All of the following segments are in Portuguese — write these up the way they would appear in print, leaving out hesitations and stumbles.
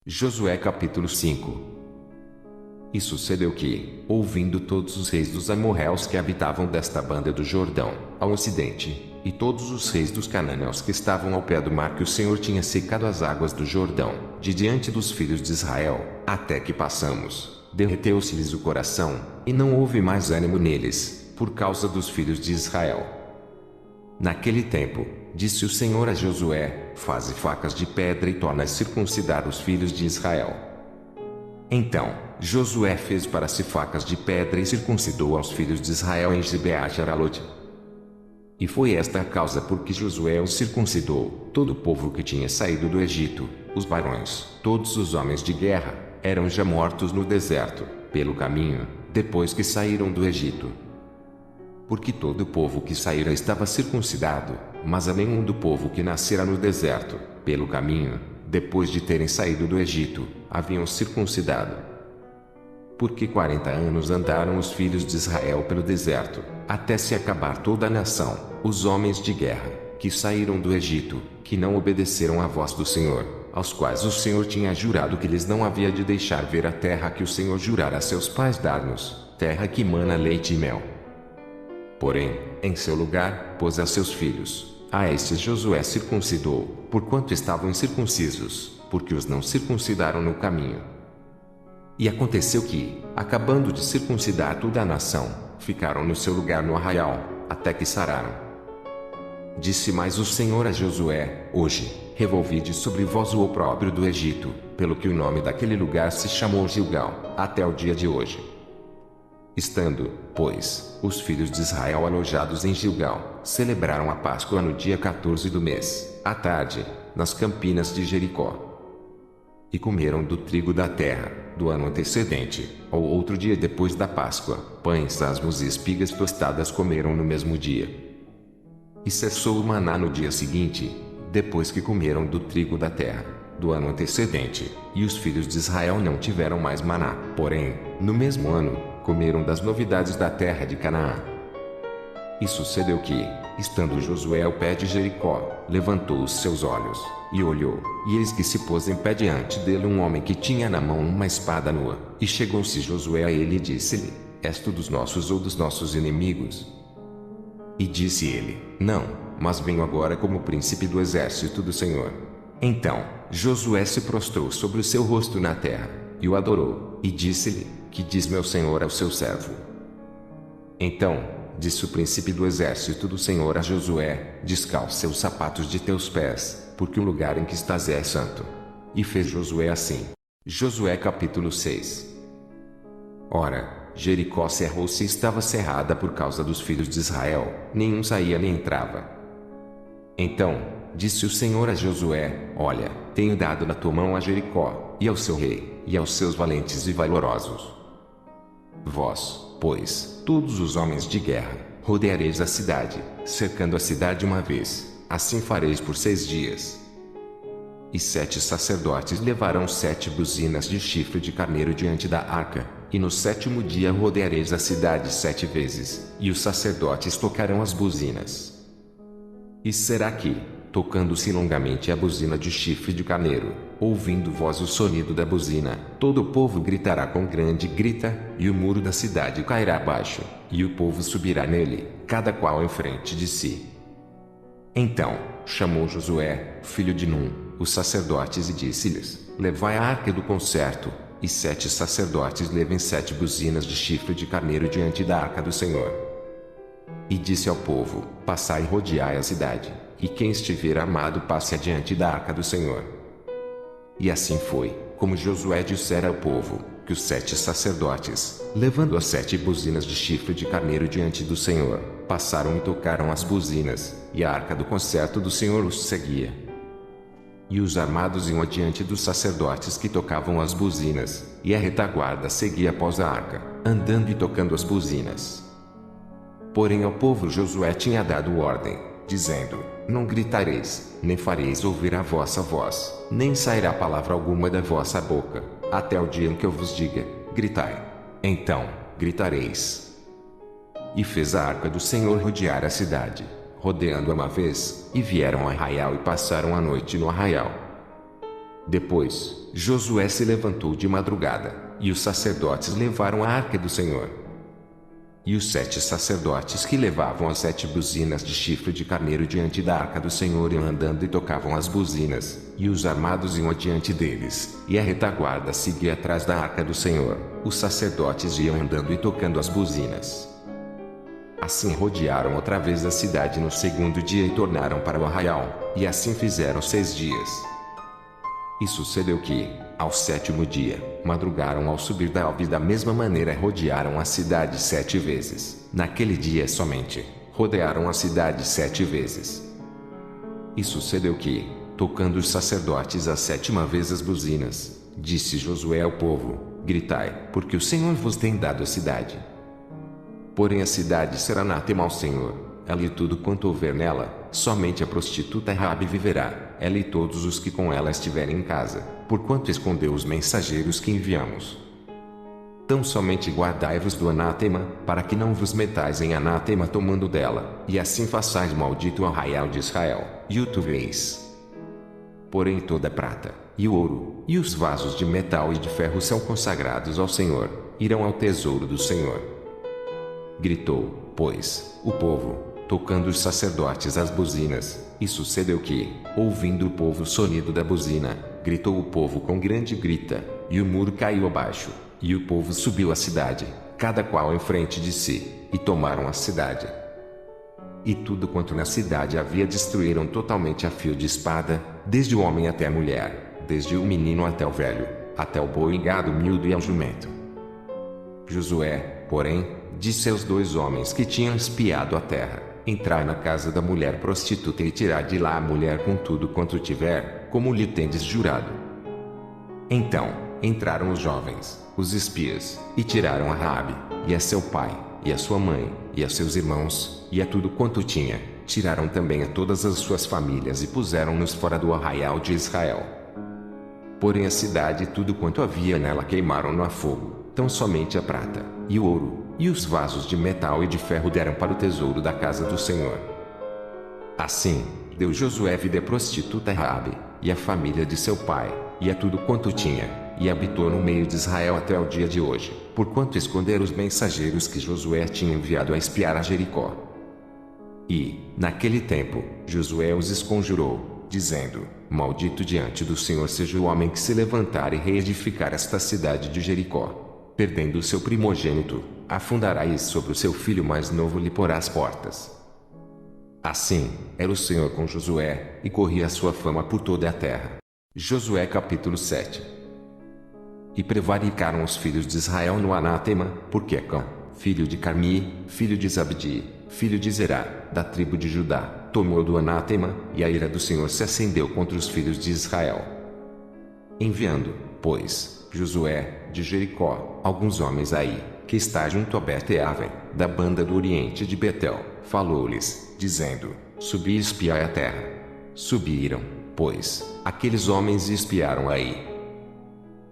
Josué capítulo 5. E sucedeu que, ouvindo todos os reis dos amorreus que habitavam desta banda do Jordão, ao ocidente, e todos os reis dos cananeus que estavam ao pé do mar, que o Senhor tinha secado as águas do Jordão, de diante dos filhos de Israel, até que passamos, derreteu-se-lhes o coração, e não houve mais ânimo neles, por causa dos filhos de Israel. Naquele tempo, disse o Senhor a Josué: faze facas de pedra e torna a circuncidar os filhos de Israel. Então, Josué fez para si facas de pedra e circuncidou aos filhos de Israel em Gibeá-Jaralote. E foi esta a causa por que Josué os circuncidou. Todo o povo que tinha saído do Egito, os varões, todos os homens de guerra, eram já mortos no deserto, pelo caminho, depois que saíram do Egito. Porque todo o povo que saíra estava circuncidado, mas a nenhum do povo que nascera no deserto, pelo caminho, depois de terem saído do Egito, haviam circuncidado. Porque 40 anos andaram os filhos de Israel pelo deserto, até se acabar toda a nação, os homens de guerra, que saíram do Egito, que não obedeceram à voz do Senhor, aos quais o Senhor tinha jurado que lhes não havia de deixar ver a terra que o Senhor jurara a seus pais dar-nos, terra que mana leite e mel. Porém, em seu lugar, pôs a seus filhos. A estes Josué circuncidou, porquanto estavam incircuncisos, porque os não circuncidaram no caminho. E aconteceu que, acabando de circuncidar toda a nação, ficaram no seu lugar no arraial, até que sararam. Disse mais o Senhor a Josué: hoje, revolvide sobre vós o opróbrio do Egito, pelo que o nome daquele lugar se chamou Gilgal, até o dia de hoje. Estando, pois, os filhos de Israel alojados em Gilgal, celebraram a Páscoa no dia 14 do mês, à tarde, nas campinas de Jericó. E comeram do trigo da terra, do ano antecedente, ou outro dia depois da Páscoa, pães asmos e espigas tostadas comeram no mesmo dia. E cessou o maná no dia seguinte, depois que comeram do trigo da terra, do ano antecedente, e os filhos de Israel não tiveram mais maná. Porém, no mesmo ano, comeram das novidades da terra de Canaã. E sucedeu que, estando Josué ao pé de Jericó, levantou os seus olhos, e olhou, e eis que se pôs em pé diante dele um homem que tinha na mão uma espada nua. E chegou-se Josué a ele e disse-lhe: és tu dos nossos ou dos nossos inimigos? E disse ele: não, mas venho agora como príncipe do exército do Senhor. Então, Josué se prostrou sobre o seu rosto na terra, e o adorou, e disse-lhe: que diz meu senhor ao seu servo? Então, disse o príncipe do exército do Senhor a Josué: descalça os sapatos de teus pés, porque o lugar em que estás é santo. E fez Josué assim. Josué capítulo 6. Ora, Jericó cerrou-se e estava cerrada por causa dos filhos de Israel, nenhum saía nem entrava. Então, disse o Senhor a Josué: olha, tenho dado na tua mão a Jericó, e ao seu rei, e aos seus valentes e valorosos. Vós, pois, todos os homens de guerra, rodeareis a cidade, cercando a cidade uma vez, assim fareis por 6 dias. E 7 sacerdotes levarão 7 buzinas de chifre de carneiro diante da arca, e no 7º dia rodeareis a cidade 7 vezes, e os sacerdotes tocarão as buzinas. E será que, tocando-se longamente a buzina de chifre de carneiro, ouvindo vós o sonido da buzina, todo o povo gritará com grande grita, e o muro da cidade cairá abaixo, e o povo subirá nele, cada qual em frente de si. Então, chamou Josué, filho de Num, os sacerdotes e disse-lhes: levai a arca do concerto, e 7 sacerdotes levem 7 buzinas de chifre de carneiro diante da arca do Senhor. E disse ao povo: passai e rodeai a cidade, e quem estiver armado passe adiante da arca do Senhor. E assim foi, como Josué dissera ao povo, que os 7 sacerdotes, levando as 7 buzinas de chifre de carneiro diante do Senhor, passaram e tocaram as buzinas, e a arca do concerto do Senhor os seguia. E os armados iam adiante dos sacerdotes que tocavam as buzinas, e a retaguarda seguia após a arca, andando e tocando as buzinas. Porém ao povo Josué tinha dado ordem, dizendo: não gritareis, nem fareis ouvir a vossa voz, nem sairá palavra alguma da vossa boca, até o dia em que eu vos diga: gritai. Então, gritareis. E fez a arca do Senhor rodear a cidade, rodeando-a uma vez, e vieram ao arraial e passaram a noite no arraial. Depois, Josué se levantou de madrugada, e os sacerdotes levaram a arca do Senhor. E os 7 sacerdotes que levavam as 7 buzinas de chifre de carneiro diante da arca do Senhor iam andando e tocavam as buzinas, e os armados iam adiante deles, e a retaguarda seguia atrás da arca do Senhor. Os sacerdotes iam andando e tocando as buzinas. Assim rodearam outra vez a cidade no segundo dia e tornaram para o arraial, e assim fizeram 6 dias. E sucedeu que, ao 7º dia, madrugaram ao subir da alva e da mesma maneira rodearam a cidade 7 vezes. Naquele dia somente, rodearam a cidade 7 vezes. E sucedeu que, tocando os sacerdotes a 7ª vez as buzinas, disse Josué ao povo: gritai, porque o Senhor vos tem dado a cidade. Porém a cidade será anátema ao Senhor. Ela e tudo quanto houver nela, somente a prostituta Raabe viverá, ela e todos os que com ela estiverem em casa, porquanto escondeu os mensageiros que enviamos. Tão somente guardai-vos do anátema, para que não vos metais em anátema tomando dela, e assim façais maldito o arraial de Israel, e o tuveis. Porém toda a prata, e o ouro, e os vasos de metal e de ferro são consagrados ao Senhor, irão ao tesouro do Senhor. Gritou, pois, o povo, tocando os sacerdotes as buzinas, e sucedeu que, ouvindo o povo o sonido da buzina, gritou o povo com grande grita, e o muro caiu abaixo, e o povo subiu à cidade, cada qual em frente de si, e tomaram a cidade. E tudo quanto na cidade havia destruíram totalmente a fio de espada, desde o homem até a mulher, desde o menino até o velho, até o boi e gado miúdo e ao jumento. Josué, porém, disse aos 2 homens que tinham espiado a terra: entrai na casa da mulher prostituta e tirai de lá a mulher com tudo quanto tiver, como lhe tendes jurado. Então, entraram os jovens, os espias, e tiraram a Raabe, e a seu pai, e a sua mãe, e a seus irmãos, e a tudo quanto tinha, tiraram também a todas as suas famílias e puseram-nos fora do arraial de Israel. Porém a cidade e tudo quanto havia nela queimaram-no a fogo, tão somente a prata, e o ouro, e os vasos de metal e de ferro deram para o tesouro da casa do Senhor. Assim, deu Josué vida à prostituta Raabe, e à família de seu pai, e a tudo quanto tinha, e habitou no meio de Israel até o dia de hoje, porquanto esconderam os mensageiros que Josué tinha enviado a espiar a Jericó. E, naquele tempo, Josué os esconjurou, dizendo: maldito diante do Senhor seja o homem que se levantar e reedificar esta cidade de Jericó. Perdendo o seu primogênito, afundará sobre o seu filho mais novo lhe porá as portas. Assim, era o Senhor com Josué, e corria a sua fama por toda a terra. Josué capítulo 7. E prevaricaram os filhos de Israel no anátema, porque Acã, filho de Carmi, filho de Zabdi, filho de Zerá, da tribo de Judá, tomou do anátema, e a ira do Senhor se acendeu contra os filhos de Israel. Enviando, pois, Josué, de Jericó, alguns homens aí, que está junto a Bet-Aven, da banda do oriente de Betel, falou-lhes, dizendo: subi e espiai a terra. Subiram, pois, aqueles homens e espiaram aí.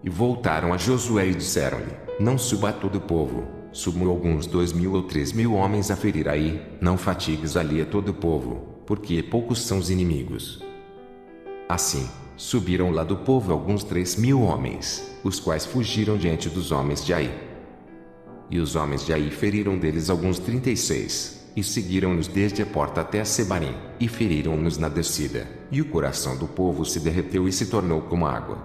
E voltaram a Josué e disseram-lhe: não suba todo o povo, subam alguns 2.000 ou 3.000 homens a ferir aí, não fatigues ali a todo o povo, porque poucos são os inimigos. Assim, subiram lá do povo alguns 3.000 homens, os quais fugiram diante dos homens de Ai. E os homens de Ai feriram deles alguns 36, e seguiram-nos desde a porta até a Sebarim, e feriram-nos na descida, e o coração do povo se derreteu e se tornou como água.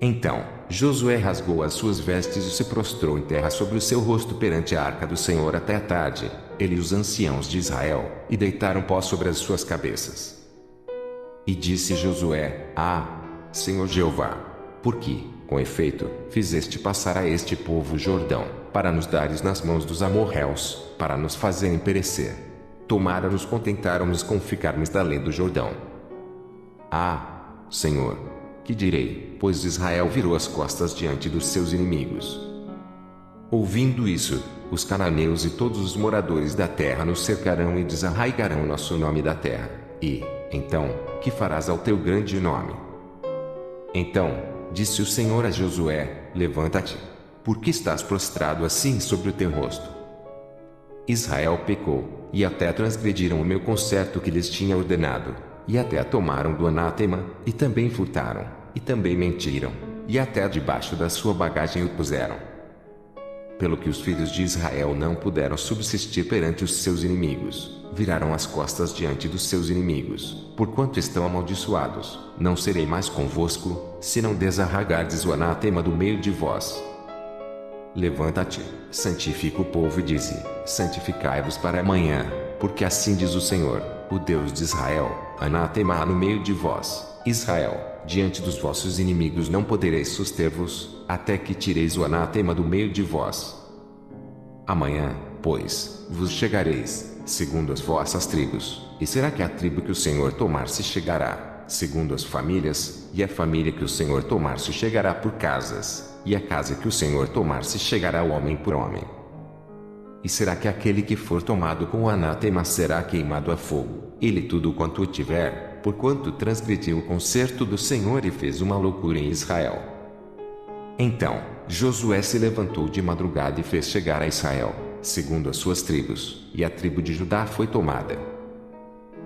Então, Josué rasgou as suas vestes e se prostrou em terra sobre o seu rosto perante a arca do Senhor até a tarde, ele e os anciãos de Israel, e deitaram pó sobre as suas cabeças. E disse Josué: Senhor Jeová, por que, com efeito, fizeste passar a este povo o Jordão, para nos dares nas mãos dos amorreus, para nos fazerem perecer? Tomara nos contentaram-nos com ficarmos da além do Jordão. Senhor, que direi, pois Israel virou as costas diante dos seus inimigos. Ouvindo isso, os cananeus e todos os moradores da terra nos cercarão e desarraigarão nosso nome da terra. E, então, que farás ao teu grande nome? Então, disse o Senhor a Josué: levanta-te, porque estás prostrado assim sobre o teu rosto. Israel pecou, e até transgrediram o meu concerto que lhes tinha ordenado, e até a tomaram do anátema, e também furtaram, e também mentiram, e até debaixo da sua bagagem o puseram. Pelo que os filhos de Israel não puderam subsistir perante os seus inimigos, viraram as costas diante dos seus inimigos, porquanto estão amaldiçoados. Não serei mais convosco, se não desarraigardes o anátema do meio de vós. Levanta-te, santifica o povo e dize: santificai-vos para amanhã, porque assim diz o Senhor, o Deus de Israel: anátema há no meio de vós, Israel, diante dos vossos inimigos não podereis suster-vos, até que tireis o anátema do meio de vós. Amanhã, pois, vos chegareis, segundo as vossas tribos, e será que a tribo que o Senhor tomar se chegará, segundo as famílias, e a família que o Senhor tomar se chegará por casas, e a casa que o Senhor tomar se chegará homem por homem. E será que aquele que for tomado com o anátema será queimado a fogo, ele tudo quanto tiver, porquanto transgrediu o concerto do Senhor e fez uma loucura em Israel. Então, Josué se levantou de madrugada e fez chegar a Israel, segundo as suas tribos, e a tribo de Judá foi tomada.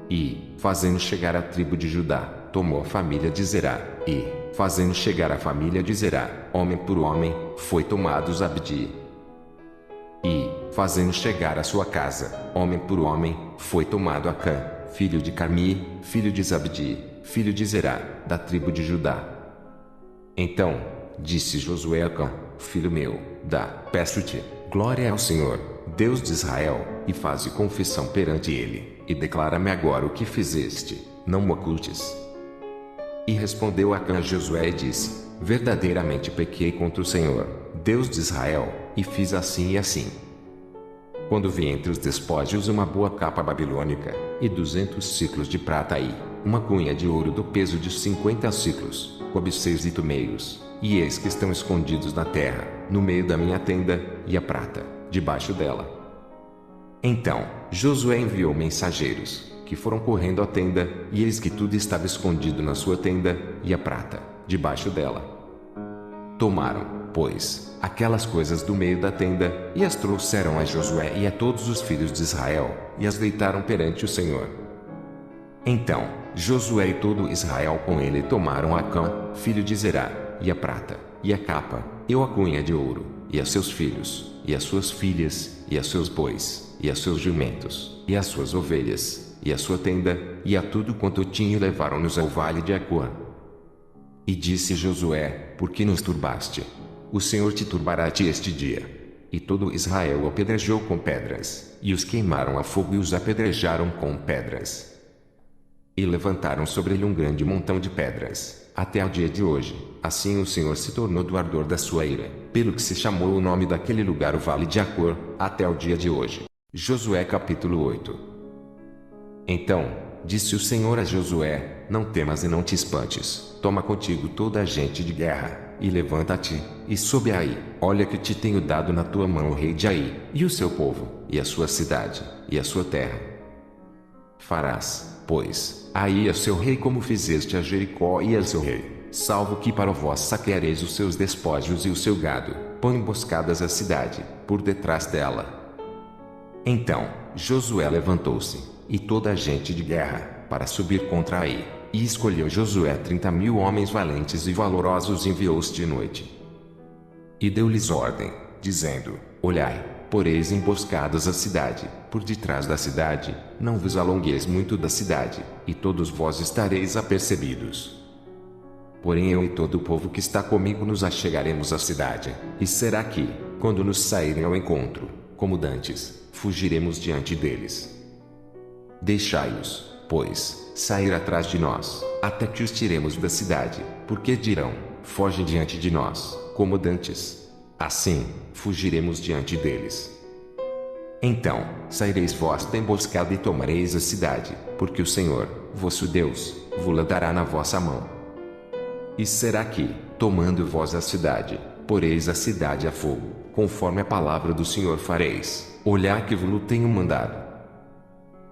E, fazendo chegar a tribo de Judá, tomou a família de Zerá, e, fazendo chegar a família de Zerá, homem por homem, foi tomado Zabdi. E, fazendo chegar a sua casa, homem por homem, foi tomado Acã, filho de Carmi, filho de Zabdi, filho de Zerá, da tribo de Judá. Então, disse Josué a Acã: filho meu, peço-te, glória ao Senhor, Deus de Israel, e faze confissão perante ele, e declara-me agora o que fizeste, não me ocultes. E respondeu Acã a Josué e disse: verdadeiramente pequei contra o Senhor, Deus de Israel, e fiz assim e assim. Quando vi entre os despojos uma boa capa babilônica, e 200 siclos de prata e uma cunha de ouro do peso de 50 siclos, cobiceiros e tumeios, e eis que estão escondidos na terra, no meio da minha tenda, e a prata, debaixo dela. Então, Josué enviou mensageiros, que foram correndo à tenda, e eis que tudo estava escondido na sua tenda, e a prata, debaixo dela. Tomaram, pois, aquelas coisas do meio da tenda, e as trouxeram a Josué e a todos os filhos de Israel, e as deitaram perante o Senhor. Então, Josué e todo Israel com ele tomaram Acã, filho de Zerá, e a prata, e a capa, e a cunha de ouro, e a seus filhos, e as suas filhas, e a seus bois, e a seus jumentos, e as suas ovelhas, e a sua tenda, e a tudo quanto tinha, e levaram-nos ao vale de Acor. E disse Josué: por que nos turbaste? O Senhor te turbará a ti este dia. E todo Israel o apedrejou com pedras, e os queimaram a fogo e os apedrejaram com pedras. E levantaram sobre ele um grande montão de pedras, até ao dia de hoje. Assim o Senhor se tornou do ardor da sua ira, pelo que se chamou o nome daquele lugar o Vale de Acor, até o dia de hoje. Josué capítulo 8. Então, disse o Senhor a Josué: não temas e não te espantes, toma contigo toda a gente de guerra, e levanta-te, e sobe aí, olha que te tenho dado na tua mão o rei de Ai, e o seu povo, e a sua cidade, e a sua terra. Farás, pois, aí a seu rei como fizeste a Jericó e a seu rei, salvo que para vós saqueareis os seus despojos e o seu gado, põe emboscadas a cidade, por detrás dela. Então, Josué levantou-se, e toda a gente de guerra, para subir contra Ai, e escolheu Josué 30.000 homens valentes e valorosos e enviou-os de noite. E deu-lhes ordem, dizendo: olhai, poreis emboscadas a cidade, por detrás da cidade, não vos alongueis muito da cidade, e todos vós estareis apercebidos. Porém eu e todo o povo que está comigo nos achegaremos à cidade, e será que, quando nos saírem ao encontro, como dantes, fugiremos diante deles. Deixai-os, pois, sair atrás de nós, até que os tiremos da cidade, porque dirão: foge diante de nós, como dantes. Assim, fugiremos diante deles. Então, saireis vós da emboscada e tomareis a cidade, porque o Senhor, vosso Deus, vos-la dará na vossa mão. E será que, tomando vós a cidade, poreis a cidade a fogo, conforme a palavra do Senhor fareis, olhar que vos tenho mandado.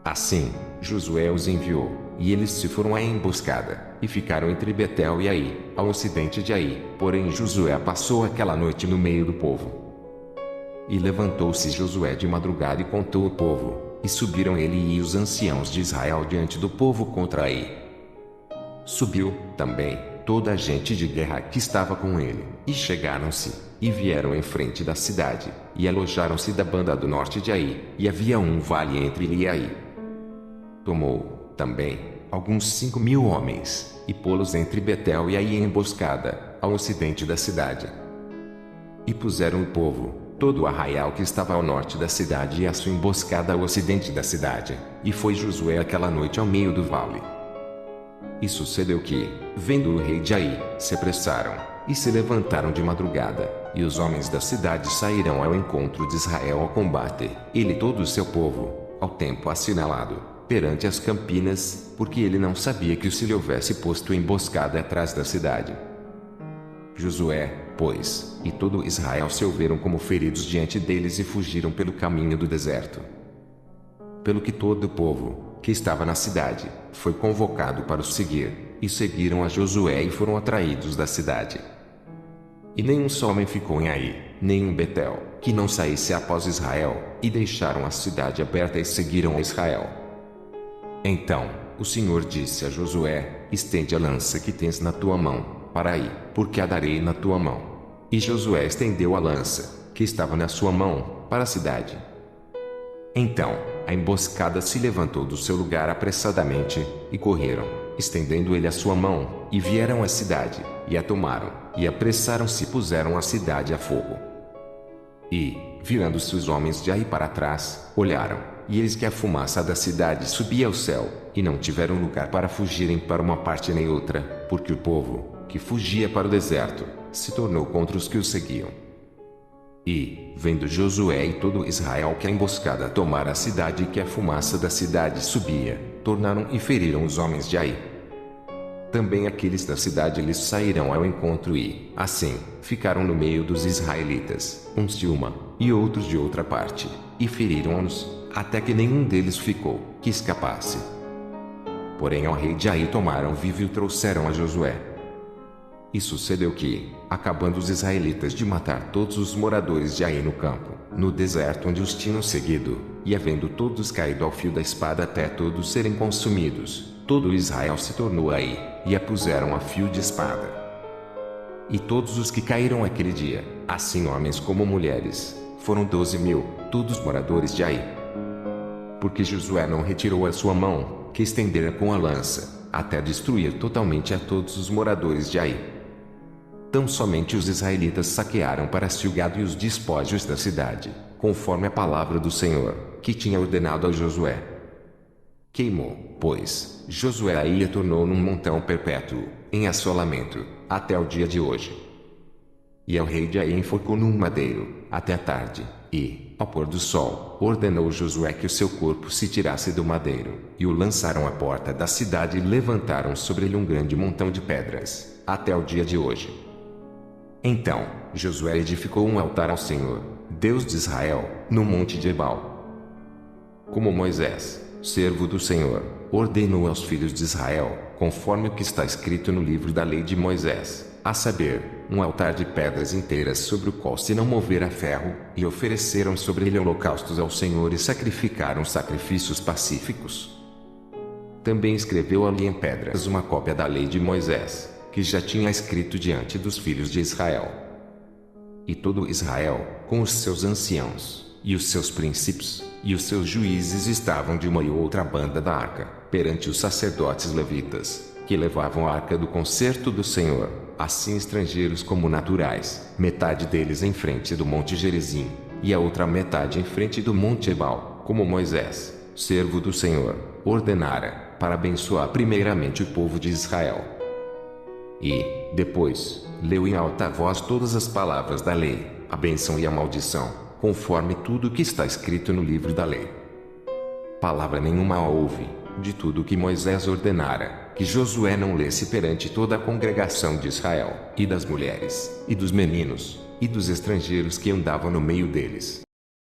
Assim, Josué os enviou, e eles se foram à emboscada, e ficaram entre Betel e Ai, ao ocidente de Ai. Porém Josué passou aquela noite no meio do povo. E levantou-se Josué de madrugada e contou o povo, e subiram ele e os anciãos de Israel diante do povo contra Ai. Subiu, também, toda a gente de guerra que estava com ele, e chegaram-se, e vieram em frente da cidade, e alojaram-se da banda do norte de Ai, e havia um vale entre ele e Ai. Tomou, também, alguns 5.000 homens, e pô-los entre Betel e Ai em emboscada, ao ocidente da cidade. E puseram o povo, todo o arraial que estava ao norte da cidade e a sua emboscada ao ocidente da cidade, e foi Josué aquela noite ao meio do vale. E sucedeu que, vendo o rei de Ai, se apressaram, e se levantaram de madrugada, e os homens da cidade saíram ao encontro de Israel ao combate, ele e todo o seu povo, ao tempo assinalado, perante as campinas, porque ele não sabia que se lhe houvesse posto emboscada atrás da cidade. Josué, pois, e todo Israel se houveram como feridos diante deles e fugiram pelo caminho do deserto. Pelo que todo o povo, que estava na cidade, foi convocado para os seguir, e seguiram a Josué e foram atraídos da cidade. E nenhum só homem ficou em Ai, nem em Betel, que não saísse após Israel, e deixaram a cidade aberta e seguiram a Israel. Então, o Senhor disse a Josué: estende a lança que tens na tua mão, para Ai, porque a darei na tua mão. E Josué estendeu a lança, que estava na sua mão, para a cidade. Então, a emboscada se levantou do seu lugar apressadamente, e correram, estendendo ele a sua mão, e vieram à cidade, e a tomaram, e apressaram-se e puseram a cidade a fogo. E, virando-se os homens de Ai para trás, olharam, e eis que a fumaça da cidade subia ao céu, e não tiveram lugar para fugirem para uma parte nem outra, porque o povo, que fugia para o deserto, se tornou contra os que o seguiam. E, vendo Josué e todo Israel que a emboscada tomara a cidade e que a fumaça da cidade subia, tornaram e feriram os homens de Ai. Também aqueles da cidade lhes saíram ao encontro e, assim, ficaram no meio dos israelitas, uns de uma, e outros de outra parte, e feriram-nos, até que nenhum deles ficou, que escapasse. Porém ao rei de Ai tomaram vivo e o trouxeram a Josué. E sucedeu que, acabando os israelitas de matar todos os moradores de Ai no campo, no deserto onde os tinham seguido, e havendo todos caído ao fio da espada até todos serem consumidos, todo Israel se tornou a Ai, e a puseram a fio de espada. E todos os que caíram aquele dia, assim homens como mulheres, foram 12.000, todos moradores de Ai. Porque Josué não retirou a sua mão, que estendera com a lança, até destruir totalmente a todos os moradores de Ai. Tão somente os israelitas saquearam para si o gado e os despojos da cidade, conforme a palavra do Senhor, que tinha ordenado a Josué. Queimou, pois, Josué Ai e a tornou num montão perpétuo, em assolamento, até o dia de hoje. E ao rei de Ai enforcou num madeiro, até a tarde, e, ao pôr do sol, ordenou Josué que o seu corpo se tirasse do madeiro, e o lançaram à porta da cidade e levantaram sobre ele um grande montão de pedras, até o dia de hoje. Então, Josué edificou um altar ao Senhor, Deus de Israel, no monte de Ebal. Como Moisés, servo do Senhor, ordenou aos filhos de Israel, conforme o que está escrito no livro da lei de Moisés, a saber, um altar de pedras inteiras sobre o qual se não mover a ferro, e ofereceram sobre ele holocaustos ao Senhor e sacrificaram sacrifícios pacíficos. Também escreveu ali em pedras uma cópia da lei de Moisés, que já tinha escrito diante dos filhos de Israel. E todo Israel, com os seus anciãos, e os seus príncipes, e os seus juízes estavam de uma e outra banda da arca, perante os sacerdotes levitas, que levavam a arca do concerto do Senhor, assim estrangeiros como naturais, metade deles em frente do monte Gerizim, e a outra metade em frente do monte Ebal, como Moisés, servo do Senhor, ordenara, para abençoar primeiramente o povo de Israel. E, depois, leu em alta voz todas as palavras da lei, a bênção e a maldição, conforme tudo o que está escrito no livro da lei. Palavra nenhuma houve, de tudo o que Moisés ordenara, que Josué não lesse perante toda a congregação de Israel, e das mulheres, e dos meninos, e dos estrangeiros que andavam no meio deles.